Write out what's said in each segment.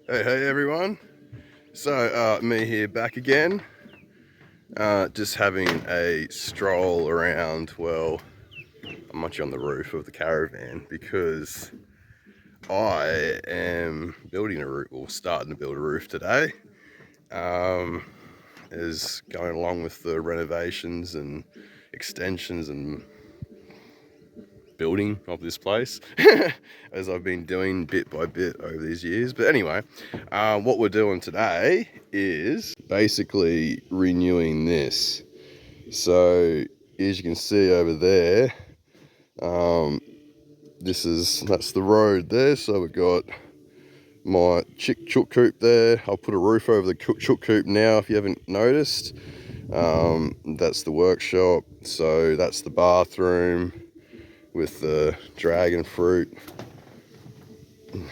Hey everyone. So me here back again. Just having a stroll around. Well, I'm actually on the roof of the caravan because I am building a roof, or starting to build a roof today. Is going along with the renovations and extensions and building of this place as I've been doing bit by bit over these years. But anyway, what we're doing today is basically renewing this. So as you can see over there, that's the road there. So we've got my chook coop there. I'll put a roof over the chook coop now if you haven't noticed. That's the workshop. So that's the bathroom with the dragon fruit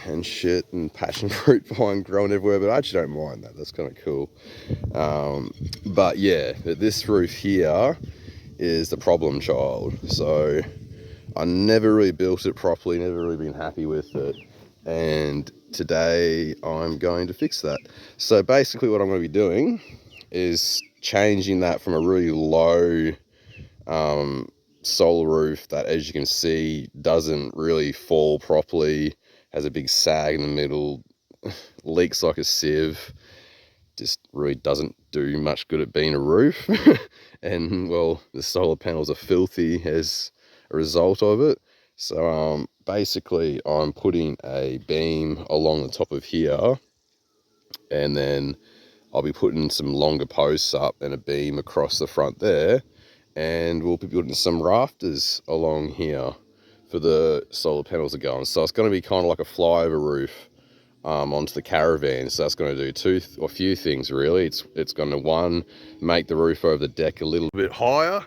and shit and passion fruit vine growing everywhere, but I actually don't mind that. That's kind of cool. But yeah, this roof here is the problem child. So I never really built it properly, never really been happy with it. And today I'm going to fix that. So basically what I'm going to be doing is changing that from a really low solar roof that, as you can see, doesn't really fall properly, has a big sag in the middle, leaks like a sieve, just really doesn't do much good at being a roof. And well, the solar panels are filthy as a result of it. So basically I'm putting a beam along the top of here, and then I'll be putting some longer posts up and a beam across the front there, and we'll be putting some rafters along here for the solar panels to go on. So it's going to be kind of like a flyover roof onto the caravan. So that's going to do a few things really. It's going to, one, make the roof over the deck a little bit higher.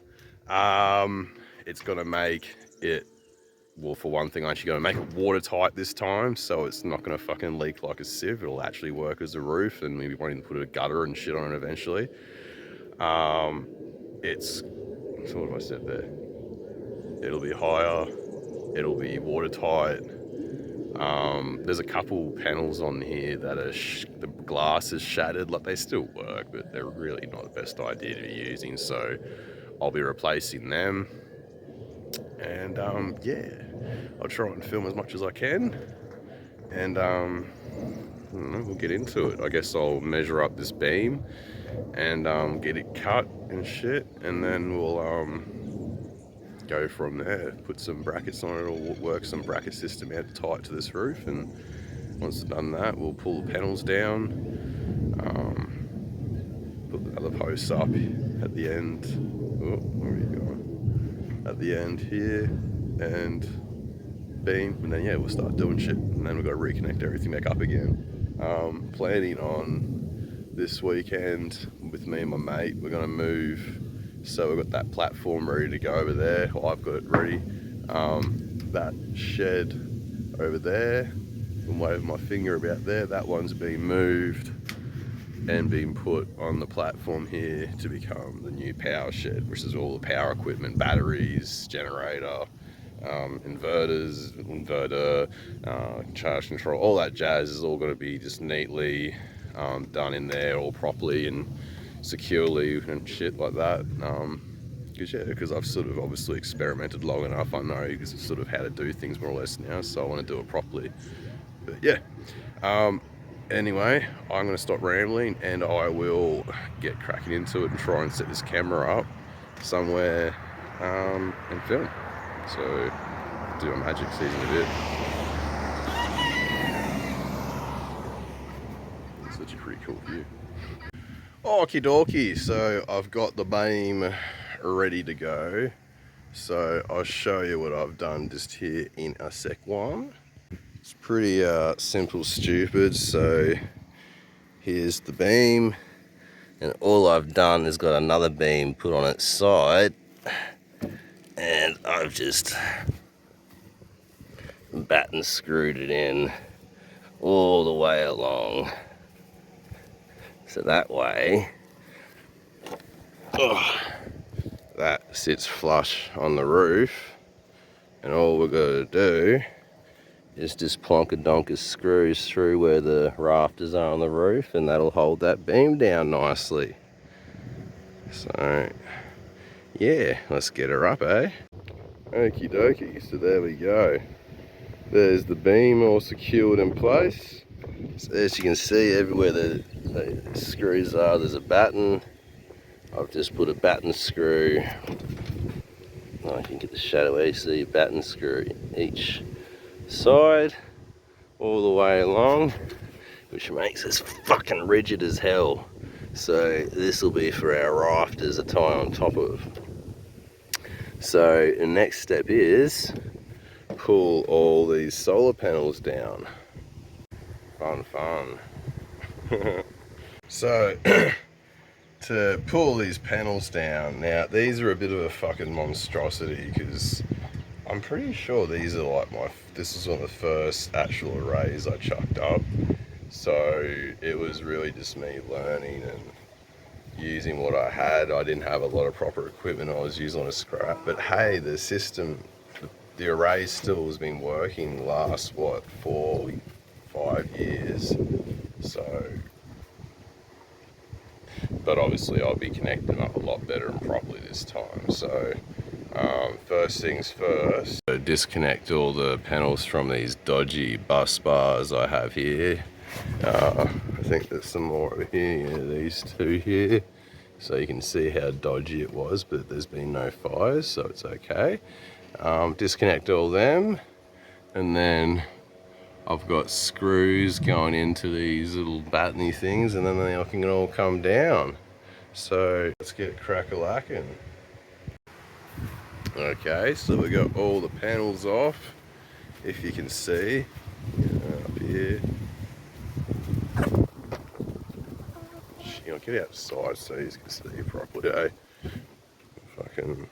It's going to make it, well, for one thing, I'm actually going to make it watertight this time, so it's not going to fucking leak like a sieve. It'll actually work as a roof, and maybe wanting to put a gutter and shit on it eventually. So what have I said there? It'll be higher, it'll be watertight. There's a couple panels on here that are the glass is shattered. Like, they still work, but they're really not the best idea to be using, so I'll be replacing them. And yeah, I'll try and film as much as I can, and we'll get into it. I guess I'll measure up this beam and get it cut and shit, and then we'll go from there. Put some brackets on it, or work some bracket system out tight to this roof, and once it's done that, we'll pull the panels down, put the other posts up at the end. Oh, where are you going? At the end here, and beam, and then yeah, we'll start doing shit, and then we've got to reconnect everything back up again. Planning on this weekend with me and my mate, we're going to move. So we've got that platform ready to go over there. Well, I've got it ready. That shed over there, I'm waving my finger about there, that one's been moved and been put on the platform here to become the new power shed, which is all the power equipment, batteries, generator, inverter, charge control, all that jazz is all going to be just neatly done in there, all properly and securely and shit like that. Because I've sort of obviously experimented long enough, I know because it's sort of how to do things more or less now, so I want to do it properly. But yeah, anyway, I'm going to stop rambling and I will get cracking into it and try and set this camera up somewhere and film. So do a magic season a bit. It's such a pretty cool view. Okie dokie, so I've got the beam ready to go. So I'll show you what I've done just here in a sec one. It's pretty simple, stupid. So here's the beam, and all I've done is got another beam put on its side, and I've just batten screwed it in all the way along. So that way, that sits flush on the roof, and all we're going to do is just plonker-donker screws through where the rafters are on the roof, and that'll hold that beam down nicely. So yeah, let's get her up, eh? Okie dokie, so there we go. There's the beam all secured in place. So as you can see, everywhere the screws are, there's a batten. I've just put a batten screw. I can get the shadow where you see a batten screw each side, all the way along, which makes this fucking rigid as hell. So this will be for our rafters to tie on top of. So the next step is pull all these solar panels down. Fun. So to pull these panels down, now these are a bit of a fucking monstrosity because I'm pretty sure these are like this is one of the first actual arrays I chucked up. So it was really just me learning and using what I had. I didn't have a lot of proper equipment. I was using a scrap, but hey, the system, the array still has been working the last, what, 4-5 years. So, but obviously I'll be connecting them up a lot better and properly this time. So first things first, so disconnect all the panels from these dodgy bus bars I have here. I think there's some more over here, yeah, these two here. So you can see how dodgy it was, but there's been no fires, so it's okay. Disconnect all them, and then I've got screws going into these little batteny things, and then they can all come down. So let's get crack-a-lacking. Okay, so we got all the panels off, if you can see, up here. Get outside so you can see properly, eh? Fucking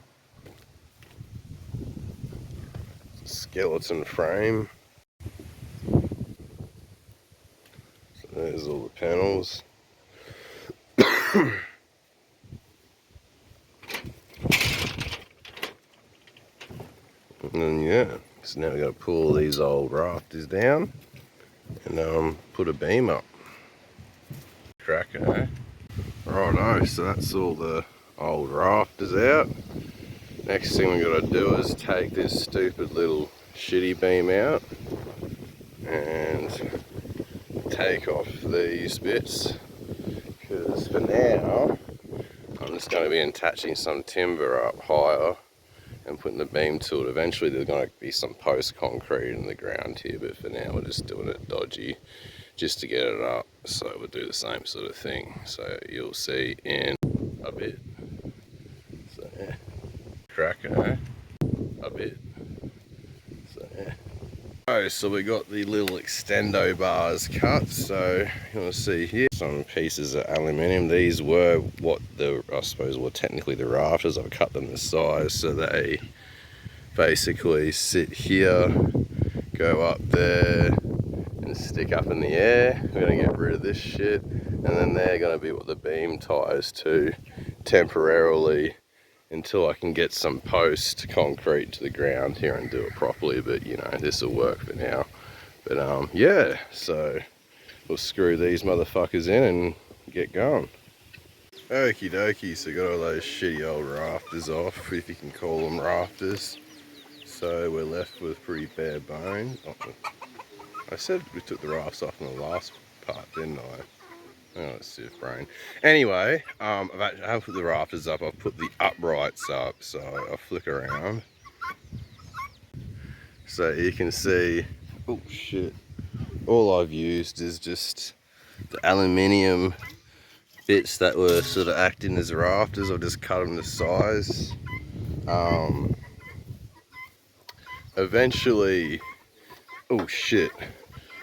skeleton frame. So there's all the panels. And then yeah, so now we got to pull these old rafters down and put a beam up. Cracker, eh? Righto, so that's all the old rafters out. Next thing we got to do is take this stupid little shitty beam out and take off these bits, because for now I'm just going to be attaching some timber up higher and putting the beam to it. Eventually there's going to be some post concrete in the ground here, but for now we're just doing it dodgy just to get it up. So we'll do the same sort of thing, so you'll see in a bit. So yeah, cracker, eh? A bit. So yeah. Oh, so we got the little extendo bars cut. So you want to see here some pieces of aluminium. These were what I suppose were technically the rafters. I've cut them the size so they basically sit here, go up there and stick up in the air. We're going to get rid of this shit, and then they're going to be what the beam ties to temporarily until I can get some post concrete to the ground here and do it properly. But you know, this will work for now. But yeah, so we'll screw these motherfuckers in and get going. Okie dokie, so got all those shitty old rafters off, if you can call them rafters. So we're left with pretty bare bones. Oh, I said we took the rafts off in the last part, didn't I? Oh, stiff brain. Anyway, I've put the rafters up. I've put the uprights up, so I'll flick around. So you can see, oh shit, all I've used is just the aluminium bits that were sort of acting as rafters. I've just cut them to size. Eventually, oh shit,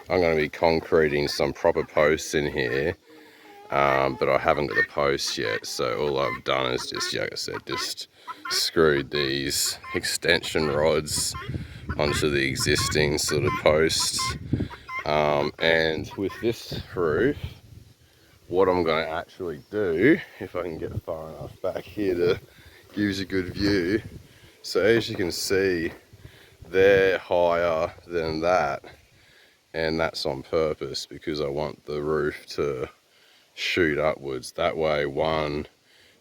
I'm going to be concreting some proper posts in here. But I haven't got the posts yet, so all I've done is just, like I said, just screwed these extension rods onto the existing sort of posts. And with this roof, what I'm going to actually do, if I can get far enough back here to give you a good view, so as you can see, they're higher than that, and that's on purpose because I want the roof to shoot upwards. That way, one,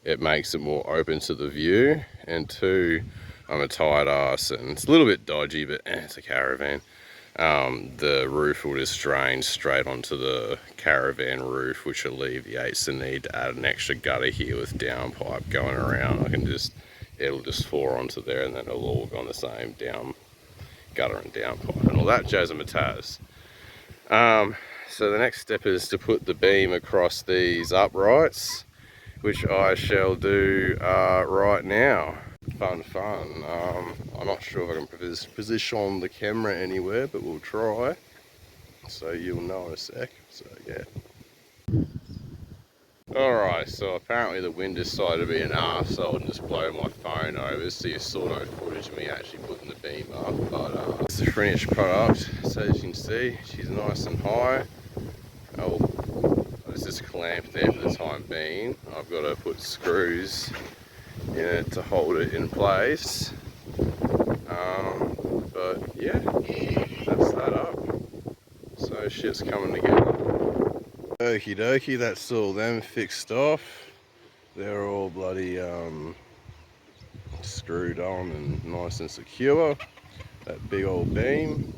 it makes it more open to the view, and two, I'm a tight ass and it's a little bit dodgy, but it's a caravan. The roof will just drain straight onto the caravan roof, which alleviates the need to add an extra gutter here with downpipe going around. It'll just fall onto there, and then it'll all go on the same down gutter and downpipe and all that jazz and mataz. So the next step is to put the beam across these uprights, which I shall do right now. Fun. I'm not sure if I can position the camera anywhere, but we'll try. So you'll know in a sec. So yeah. Alright, so apparently the wind decided to be an arsehole and just blow my phone over, so you saw no footage of me actually putting the beam up. But it's the finished product. So as you can see, she's nice and high. It's just clamped there for the time being. I've got to put screws in it to hold it in place. But yeah, that's that up. So shit's coming together. Okie dokie, that's all them fixed off. They're all bloody screwed on and nice and secure. That big old beam.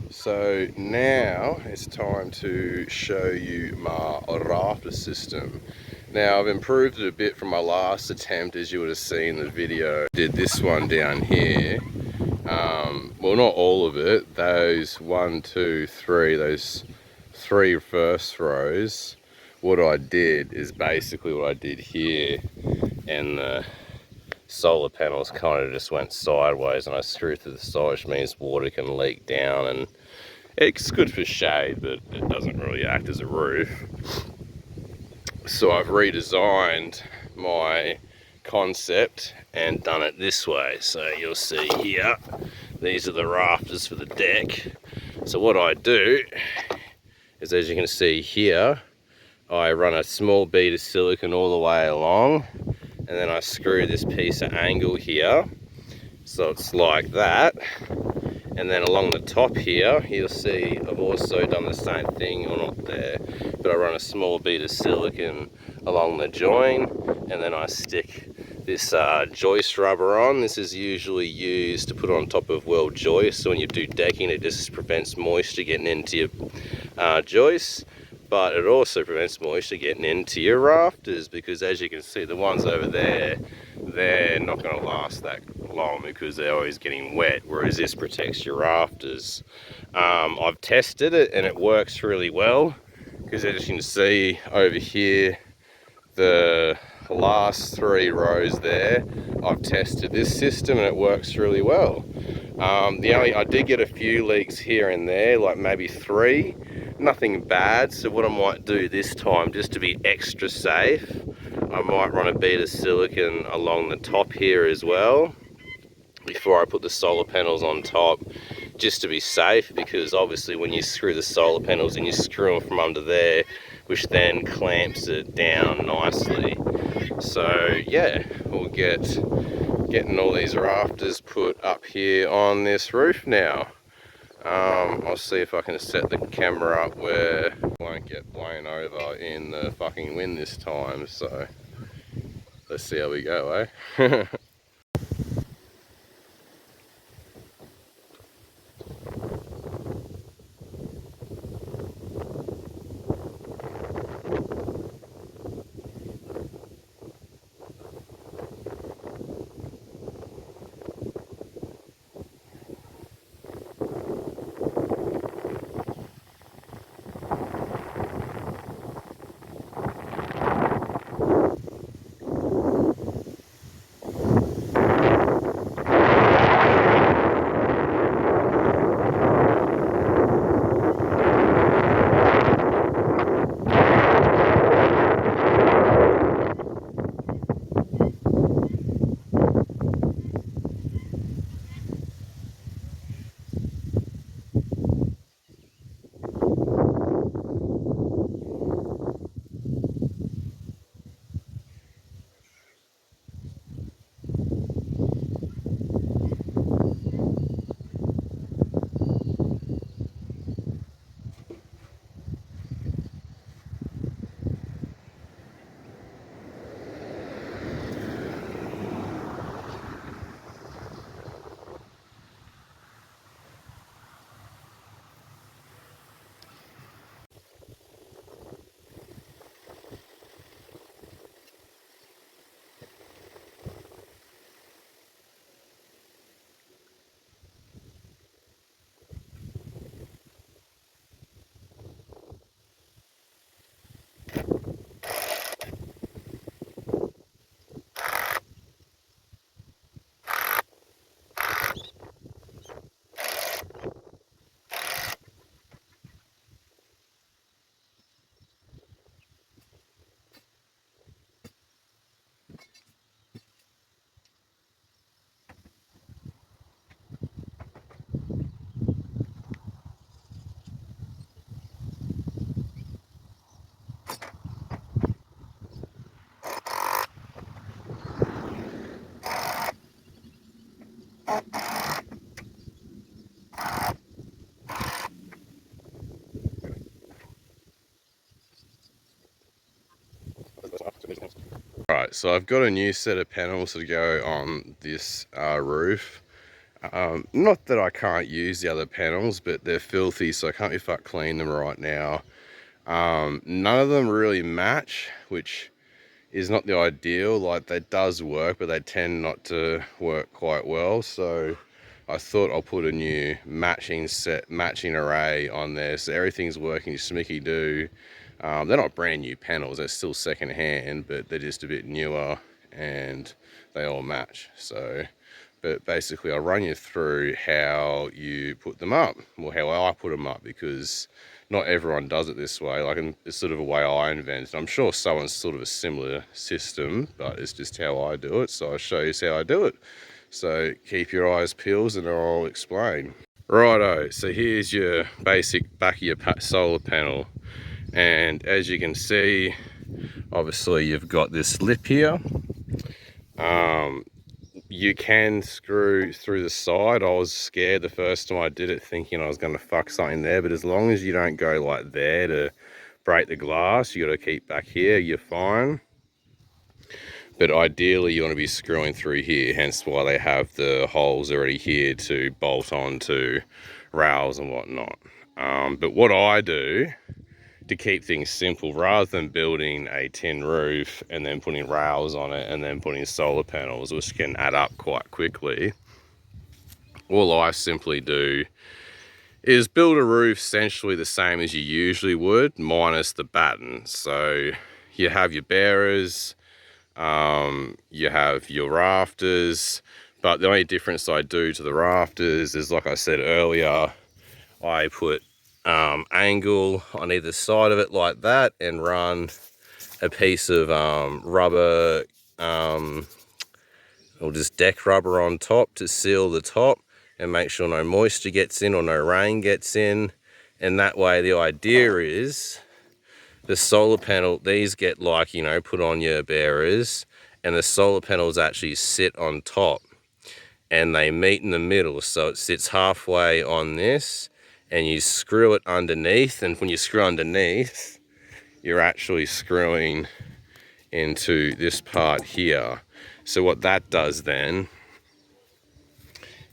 So now it's time to show you my rafter system. Now I've improved it a bit from my last attempt, as you would have seen in the video. Did this one down here. Well, not all of it. Those 1, 2, 3, those 3 first rows. What I did is basically what I did here, and the solar panels kind of just went sideways, and I screwed through the side, which means water can leak down, and it's good for shade, but it doesn't really act as a roof. So I've redesigned my concept and done it this way. So you'll see here, these are the rafters for the deck. So what I do is, as you can see here, I run a small bead of silicone all the way along, and then I screw this piece of angle here, so it's like that. And then along the top here, you'll see I've also done the same thing, or not there, but I run a small bead of silicone along the join, and then I stick this joist rubber on. This is usually used to put on top of weld joists, so when you do decking, it just prevents moisture getting into your joists, but it also prevents moisture getting into your rafters, because as you can see, the ones over there, they're not going to last that long because they're always getting wet, whereas this protects your rafters. I've tested it and it works really well, because as you can see over here, the last 3 rows there, I've tested this system and it works really well. I did get a few leaks here and there, like maybe 3, nothing bad. So what I might do this time, just to be extra safe, I might run a bead of silicone along the top here as well before I put the solar panels on top, just to be safe, because obviously when you screw the solar panels in, you screw them from under there, which then clamps it down nicely. So yeah, we'll getting all these rafters put up here on this roof now. I'll see if I can set the camera up where it won't get blown over in the fucking wind this time, so let's see how we go, eh? So I've got a new set of panels to go on this roof. Not that I can't use the other panels, but they're filthy, so I can't be fucked clean them right now. None of them really match, which is not the ideal. Like, they does work, but they tend not to work quite well. So I thought I'll put a new matching array on there, so everything's working smicky do. They're not brand new panels, they're still second hand, but they're just a bit newer and they all match. So, but basically I'll run you through how you put them up, or how I put them up, because not everyone does it this way. Like, it's sort of a way I invented. I'm sure someone's sort of a similar system, but it's just how I do it. So I'll show you how I do it. So keep your eyes peeled and I'll explain. Righto, so here's your basic back of your solar panel. And as you can see, obviously you've got this lip here. You can screw through the side. I was scared the first time I did it, thinking I was going to fuck something there, but as long as you don't go like there to break the glass, you got to keep back here, you're fine. But ideally you want to be screwing through here, hence why they have the holes already here to bolt onto rails and whatnot. But what I do to keep things simple, rather than building a tin roof and then putting rails on it and then putting solar panels, which can add up quite quickly, all I simply do is build a roof essentially the same as you usually would, minus the batten. So you have your bearers, you have your rafters, but the only difference I do to the rafters is, like I said earlier, I put angle on either side of it like that and run a piece of rubber, or just deck rubber on top to seal the top and make sure no moisture gets in or no rain gets in. And that way, the idea is the solar panel, these get, like, you know, put on your bearers, and the solar panels actually sit on top and they meet in the middle. So it sits halfway on this and you screw it underneath, and when you screw underneath, you're actually screwing into this part here. So what that does then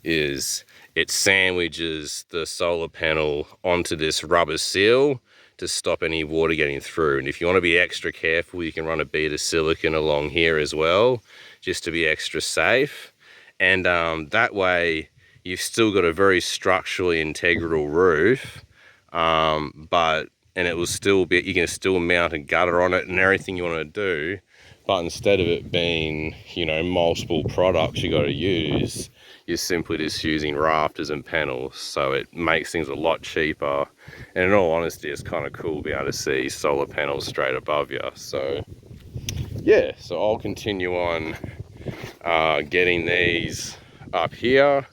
is it sandwiches the solar panel onto this rubber seal to stop any water getting through. And if you want to be extra careful, you can run a bead of silicone along here as well, just to be extra safe. And that way you've still got a very structurally integral roof, and it will still be, you can still mount a gutter on it and everything you want to do. But instead of it being, you know, multiple products you got to use, you're simply just using rafters and panels. So it makes things a lot cheaper. And in all honesty, it's kind of cool to be able to see solar panels straight above you. So yeah, so I'll continue on getting these up here.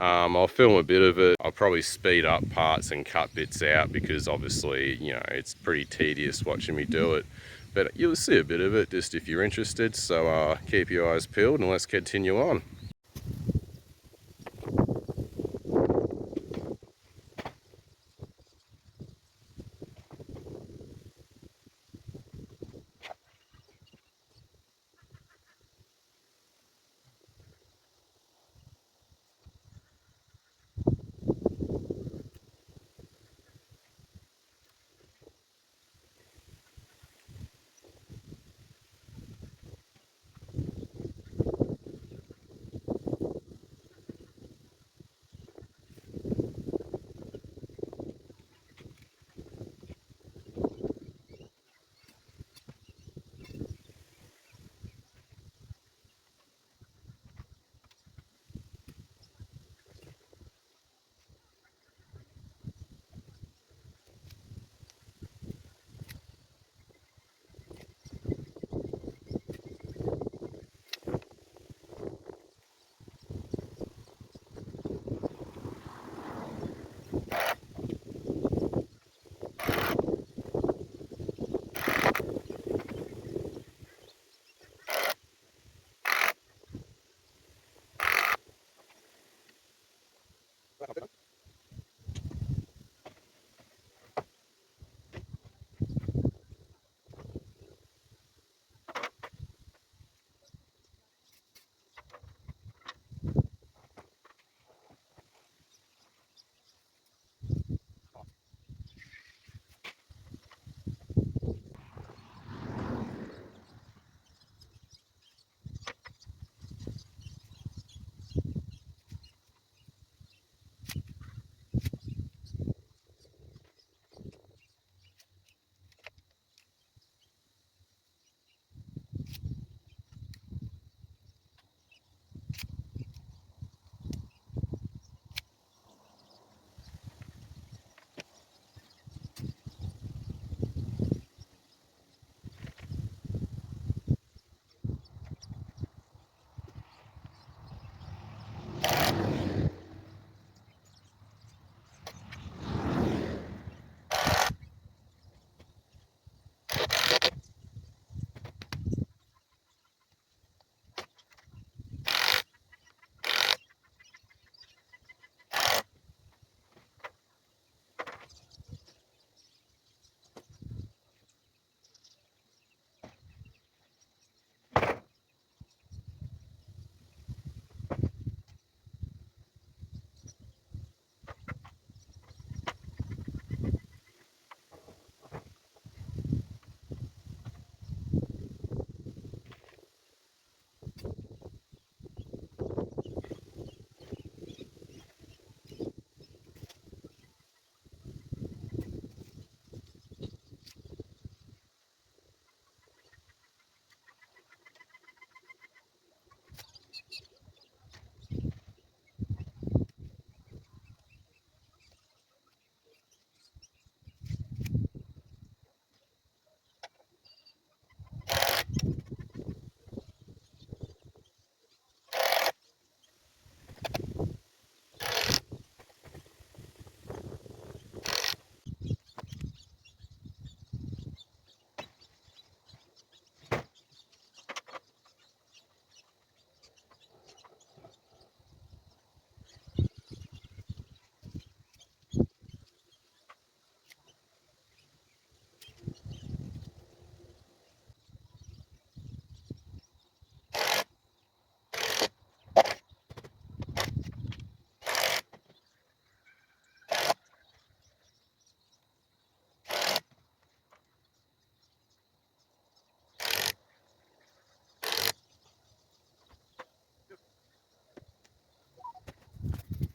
I'll film a bit of it. I'll probably speed up parts and cut bits out, because obviously, you know, it's pretty tedious watching me do it. But you'll see a bit of it just if you're interested. So keep your eyes peeled and let's continue on.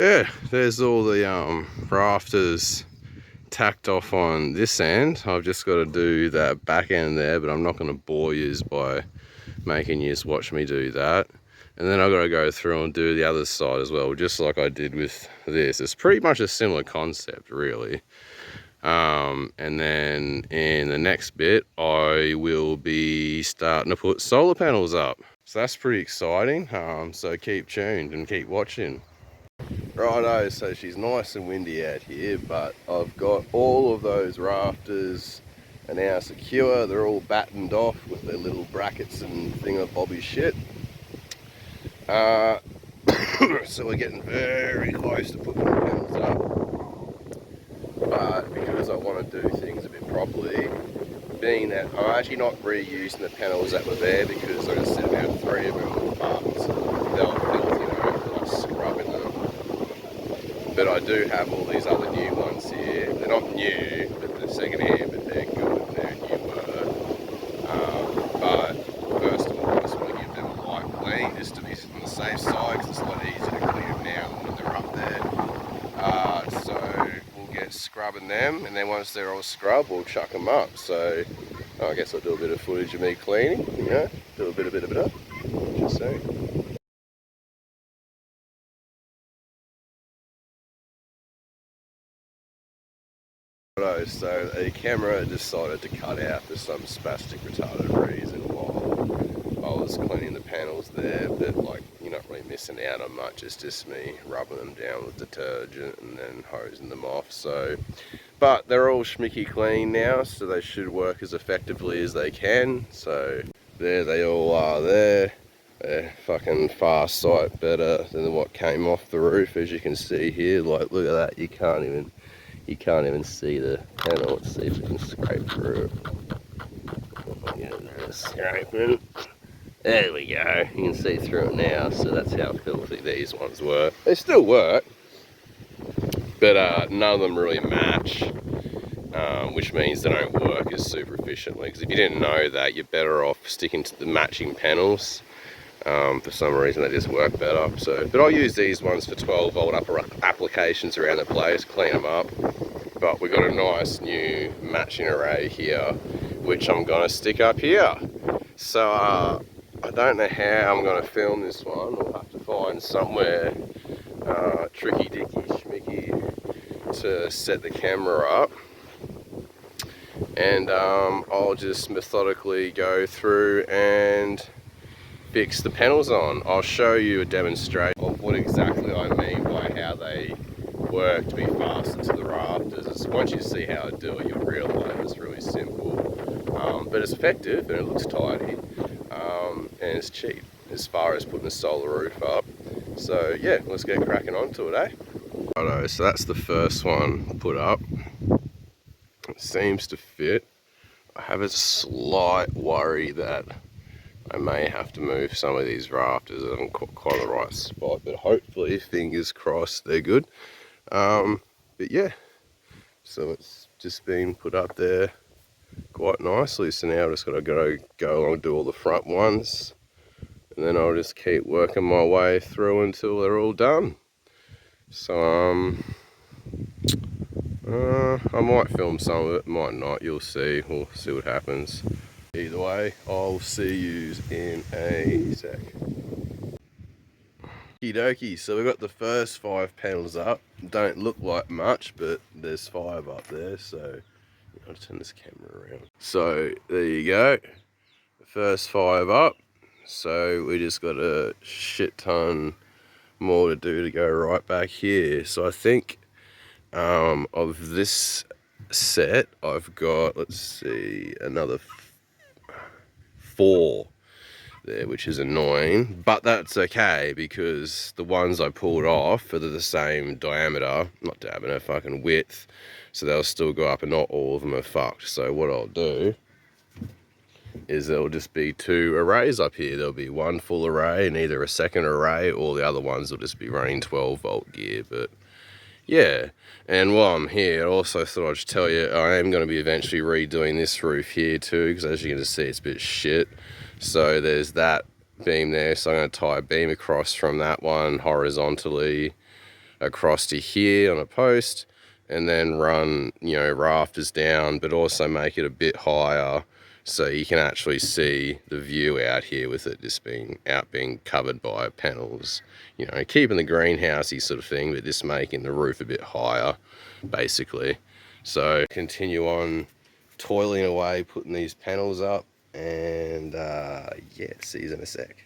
yeah, there's all the rafters tacked off on this end. I've just got to do that back end there, but I'm not going to bore you by making you watch me do that. And then I've got to go through and do the other side as well, just like I did with this. It's pretty much a similar concept, really. And then in the next bit, I will be starting to put solar panels up. So that's pretty exciting. So keep tuned and keep watching. Righto, so she's nice and windy out here, but I've got all of those rafters are now secure. They're all battened off with their little brackets and thingamabobby shit. So we're getting very close to putting the panels up. But because I want to do things a bit properly, being that I'm actually not reusing the panels that were there because I'm going to set out 3 of them apart. So they'll filthy, like scrubbing them. But I do have all these other new ones here. They're not new, but they're second hand, but they're good. They're newer. But first of all, I just want to give them a light clean, just to be on the safe side, because it's a lot easier to clean them now than when they're up there. So we'll get scrubbing them, and then once they're all scrubbed, we'll chuck them up. So I guess I'll do a bit of footage of me cleaning, you know, do a bit of. Just saying. So the camera decided to cut out for some spastic retarded reason while I was cleaning the panels there, but like you're not really missing out on much. It's just me rubbing them down with detergent and then hosing them off. So, but they're all schmicky clean now, so they should work as effectively as they can. So there they all are there. They're fucking far sight better than what came off the roof, as you can see here. Like, look at that, you can't even see the panel. Let's see if we can scrape through it. Yeah, scraping. There we go. You can see through it now. So that's how filthy these ones were. They still work, but none of them really match, which means they don't work as super efficiently. Because if you didn't know that, you're better off sticking to the matching panels. For some reason they just work better. So, but I'll use these ones for 12-volt applications around the place, clean them up. But we've got a nice new matching array here, which I'm going to stick up here. So I don't know how I'm going to film this one. I'll have to find somewhere tricky dicky schmicky to set the camera up. And I'll just methodically go through and fix the panels on. I'll show you a demonstration of what exactly I mean by how they work to be fastened to the rafters. Once you see how I do it, you'll realise it's really simple. But it's effective and it looks tidy, and it's cheap as far as putting a solar roof up. So yeah, let's get cracking onto it, eh? Righto, so that's the first one put up. It seems to fit. I have a slight worry that I may have to move some of these rafters. I haven't got quite the right spot, but hopefully, fingers crossed, they're good. But yeah, so it's just been put up there quite nicely. So now I've just got to go along and do all the front ones, and then I'll just keep working my way through until they're all done. So I might film some of it, might not. You'll see. We'll see what happens. Either way, I'll see you in a sec. Okie dokie, so we've got the first 5 panels up. Don't look like much, but there's 5 up there, so I'll turn this camera around. So there you go, the first 5 up. So we just got a shit ton more to do to go right back here. So I think of this set, I've got, let's see, another 4 there, which is annoying, but that's okay because the ones I pulled off are the same diameter, not diameter, fucking width, so they'll still go up and not all of them are fucked. So what I'll do is there'll just be 2 arrays up here. There'll be one full array and either a second array, or the other ones will just be running 12-volt gear. But yeah, and while I'm here, I also thought I'd just tell you I am going to be eventually redoing this roof here too, because as you can see, it's a bit shit. So there's that beam there, so I'm going to tie a beam across from that one horizontally across to here on a post, and then run, you know, rafters down, but also make it a bit higher so you can actually see the view out here with it just being covered by panels. You know, keeping the greenhousey sort of thing, but just making the roof a bit higher, basically. So continue on toiling away, putting these panels up, and yeah, see you in a sec.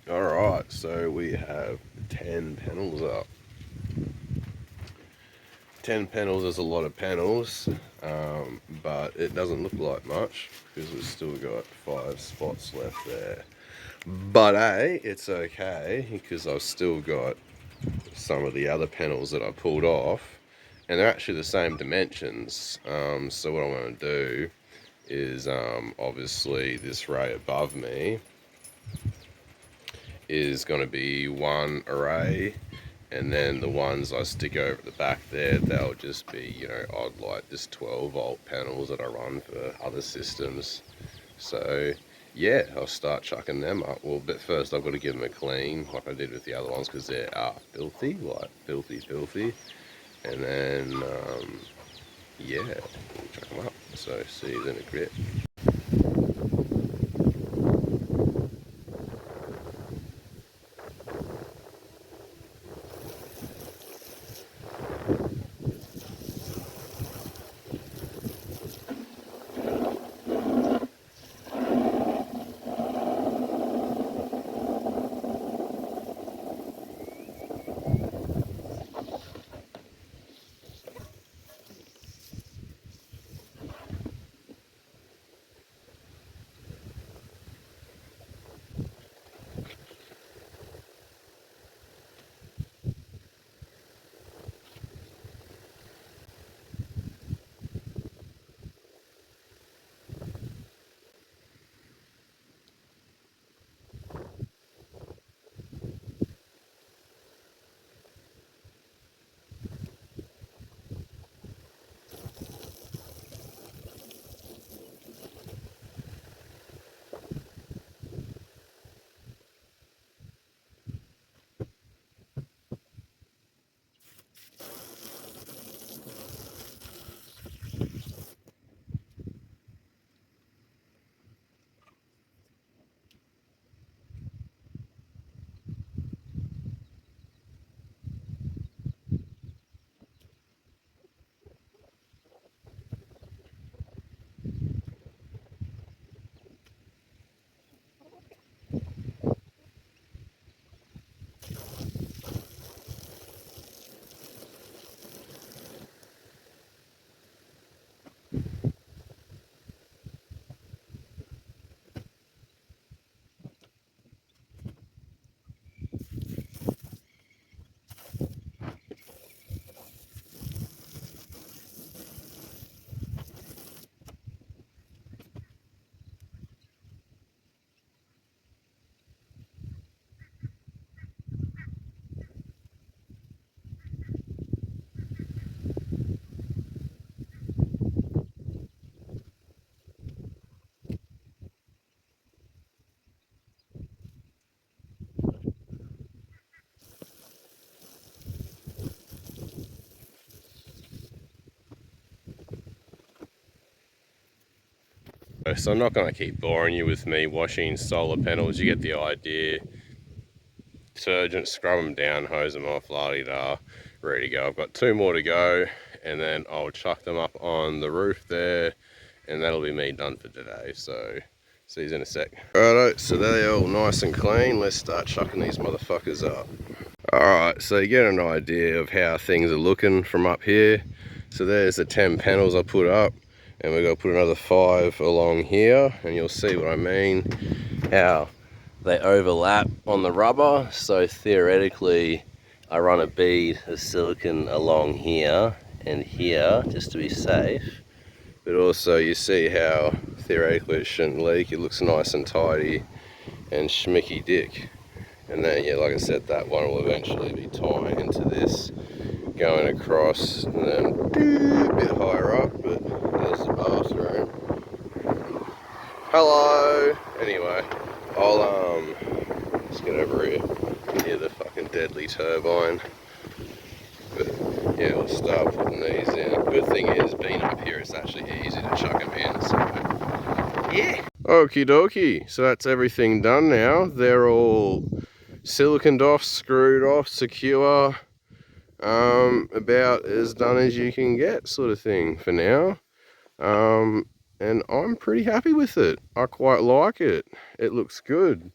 Alright, so we have 10 panels up. 10 panels is a lot of panels, but it doesn't look like much because we've still got 5 spots left there. But it's okay because I've still got some of the other panels that I pulled off, and they're actually the same dimensions. So what I want to do is obviously this ray above me is going to be one array, and then the ones I stick over the back there, they'll just be, you know, odd like just 12-volt panels that I run for other systems. So yeah, I'll start chucking them up. Well, but first I've got to give them a clean like I did with the other ones because they are filthy, like filthy. And then yeah, we'll chuck them up. So see you in a bit. So I'm not going to keep boring you with me washing solar panels. You get the idea. Detergent, scrub them down, hose them off, la-di-da, ready to go. I've got 2 more to go, and then I'll chuck them up on the roof there, and that'll be me done for today. So see you in a sec. Righto, so they're all nice and clean. Let's start chucking these motherfuckers up. Alright, so you get an idea of how things are looking from up here. So there's the 10 panels I put up, and we're going to put another 5 along here, and you'll see what I mean, how they overlap on the rubber. So theoretically I run a bead of silicon along here and here just to be safe, but also you see how theoretically it shouldn't leak. It looks nice and tidy and schmicky dick. And then, yeah, like I said, that one will eventually be tying into this, going across, and then a bit higher up. But there's the bathroom. Hello. Anyway, I'll let's get over here. You can hear the fucking Whitley turbine. But yeah, we'll start putting these in. Good thing is, being up here, it's actually easy to chuck them in, so yeah. Okie dokie, so that's everything done now. They're all siliconed off, screwed off, secure, about as done as you can get, sort of thing for now. And I'm pretty happy with it. I quite like it. It looks good.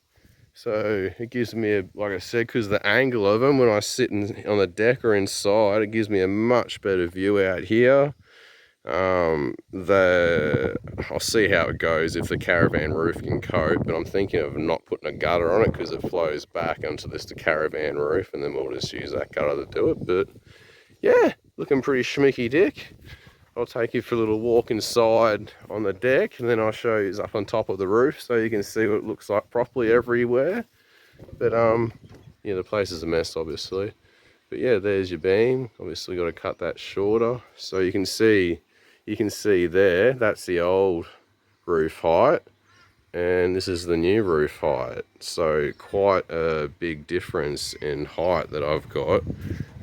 So it gives me a, like I said, because the angle of them when I sit on the deck or inside, it gives me a much better view out here. I'll see how it goes if the caravan roof can cope, but I'm thinking of not putting a gutter on it because it flows back onto the caravan roof, and then we'll just use that gutter to do it. But yeah, looking pretty schmicky dick. I'll take you for a little walk inside on the deck, and then I'll show you up on top of the roof so you can see what it looks like properly everywhere. But yeah, the place is a mess obviously. But yeah, there's your beam. Obviously got to cut that shorter so you can see there, that's the old roof height and this is the new roof height. So quite a big difference in height that I've got.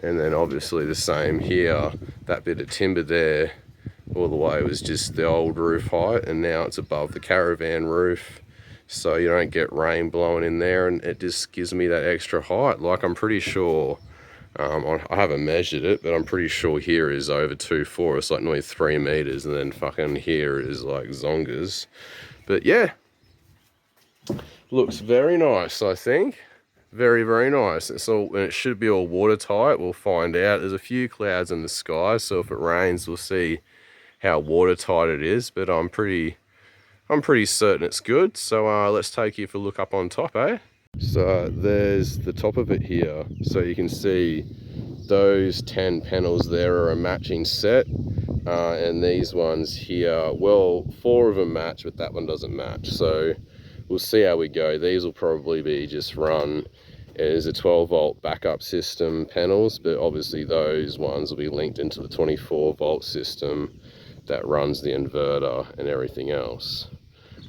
And then obviously the same here, that bit of timber there all the way was just the old roof height, and now it's above the caravan roof, so you don't get rain blowing in there, and it just gives me that extra height. Like I'm pretty sure, I haven't measured it, but I'm pretty sure here is over 2.4, it's like nearly 3 meters, and then fucking here is like zongas. But yeah, looks very nice, I think. Very, very nice. And it should be all watertight. We'll find out. There's a few clouds in the sky, so if it rains, we'll see how watertight it is. But I'm pretty certain it's good. So let's take you for a look up on top, eh? So there's the top of it here. So you can see those 10 panels there are a matching set. And these ones here, well, 4 of them match, but that one doesn't match. So we'll see how we go. These will probably be just run as a 12 volt backup system panels, but obviously those ones will be linked into the 24 volt system that runs the inverter and everything else.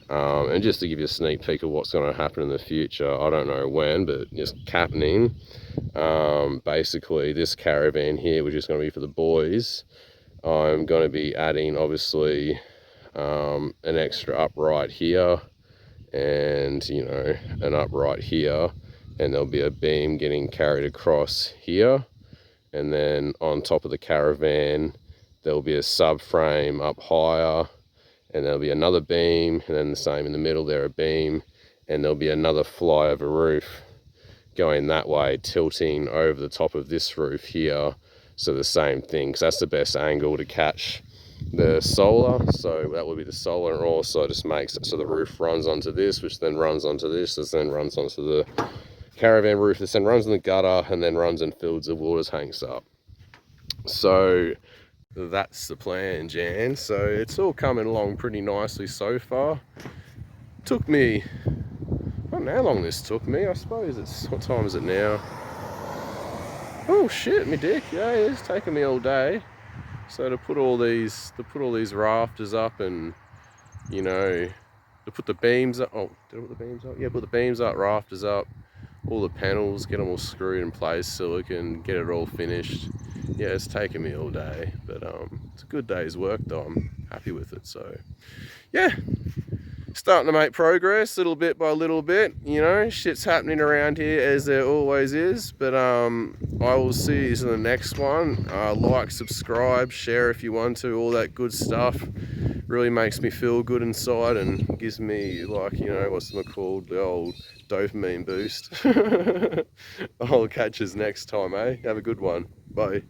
And just to give you a sneak peek of what's going to happen in the future, I don't know when, but just happening. Basically this caravan here, which is going to be for the boys, I'm going to be adding obviously an extra upright here, and you know, an upright here, and there'll be a beam getting carried across here, and then on top of the caravan there'll be a subframe up higher, and there'll be another beam, and then the same in the middle there, a beam, and there'll be another flyover roof going that way, tilting over the top of this roof here. So the same thing, because that's the best angle to catch the solar. So that will be the solar, and also just makes it so the roof runs onto this, which then runs onto this, this then runs onto the caravan roof, this then runs in the gutter, and then runs and fills the water tanks up. So that's the plan, Jan. So it's all coming along pretty nicely so far. Took me, I don't know how long this took me. I suppose it's, what time is it now? Oh shit, me dick. Yeah, it's taken me all day. So to put all these rafters up, and you know, to put the beams up. Oh, did I put the beams up? Yeah, put the beams up, rafters up, all the panels, get them all screwed in place, silicon, get it all finished. Yeah, it's taken me all day, but it's a good day's work though. I'm happy with it. So yeah, starting to make progress little bit by little bit. You know, shit's happening around here as there always is. But I will see you in the next one. Like, subscribe, share if you want to, all that good stuff. Really makes me feel good inside and gives me, like, you know, what's it called, the old dopamine boost. I'll catch us next time, eh? Have a good one. Bye.